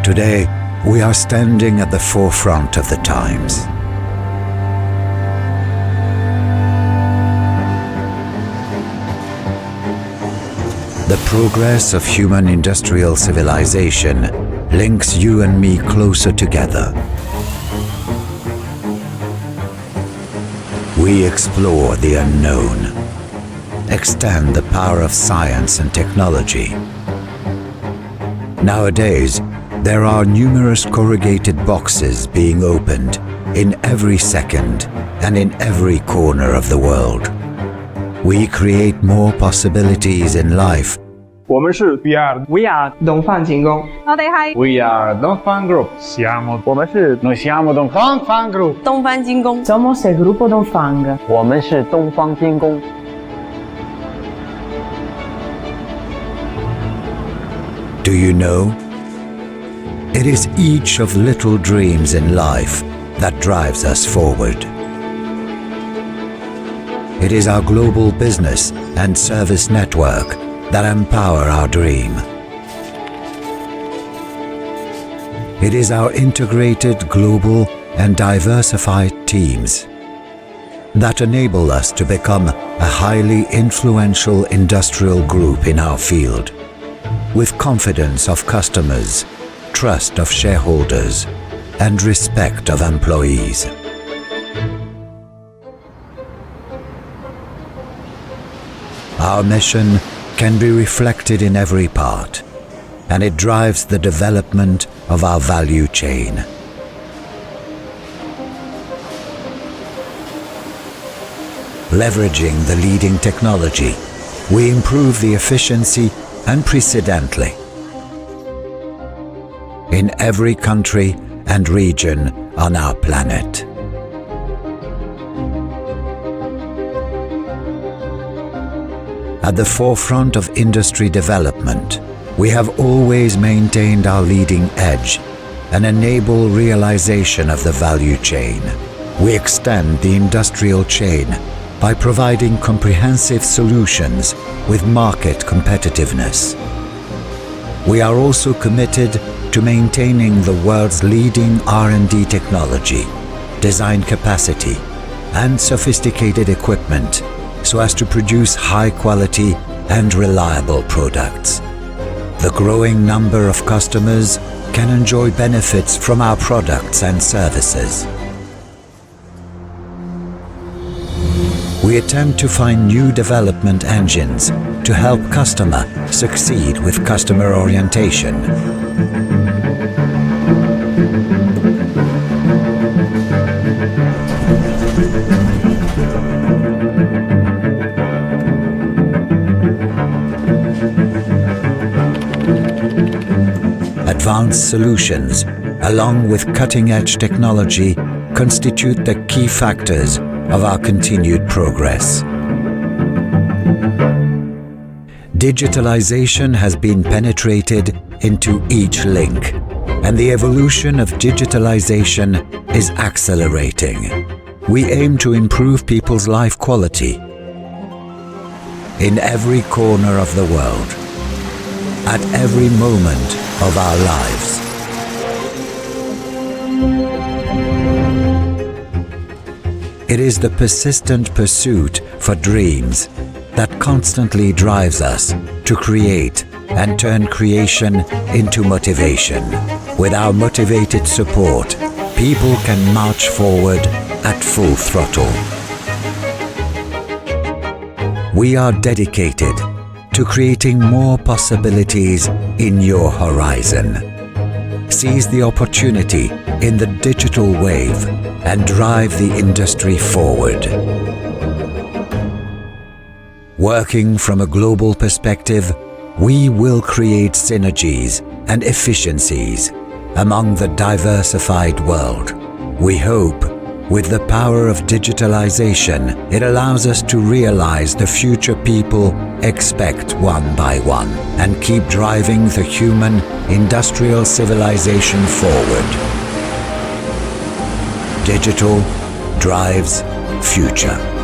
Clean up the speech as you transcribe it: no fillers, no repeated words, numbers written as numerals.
Today, we are standing at the forefront of the times. The progress of human industrial civilization links you and me closer together. We explore the unknown, extend the power of science and technology. Nowadays, there are numerous corrugated boxes being opened in every second and in every corner of the world. We create more possibilities in life. We are Dongfang Group. We are Dongfang Group. Noi siamo Dongfang Group. Dongfang Group. Somos el grupo Dongfang. 我们是东方精工。Do you know? It is each of little dreams in life that drives us forward. It is our global business and service network that empower our dream. It is our integrated, global and diversified teams that enable us to become a highly influential industrial group in our field, with confidence of customers, trust of shareholders, and respect of employees. Our mission can be reflected in every part, and it drives the development of our value chain. Leveraging the leading technology, we improve the efficiency unprecedentedly in every country and region on our planet. At the forefront of industry development, we have always maintained our leading edge and enable realization of the value chain. We extend the industrial chain by providing comprehensive solutions with market competitiveness. We are also committed to maintaining the world's leading R&D technology, design capacity, and sophisticated equipment so as to produce high-quality and reliable products. The growing number of customers can enjoy benefits from our products and services. We attempt to find new development engines to help customer succeed with customer orientation. Advanced solutions, along with cutting-edge technology, constitute the key factors of our continued progress. Digitalization has been penetrated into each link, and the evolution of digitalization is accelerating. We aim to improve people's life quality in every corner of the world, at every moment of our lives. It is the persistent pursuit for dreams that constantly drives us to create and turn creation into motivation. With our motivated support, people can march forward at full throttle. We are dedicated to creating more possibilities in your horizon. Seize the opportunity in the digital wave and drive the industry forward. Working from a global perspective, we will create synergies and efficiencies among the diversified world. We hope, with the power of digitalization, it allows us to realize the future people expect one by one and keep driving the human industrial civilization forward. Digital drives future.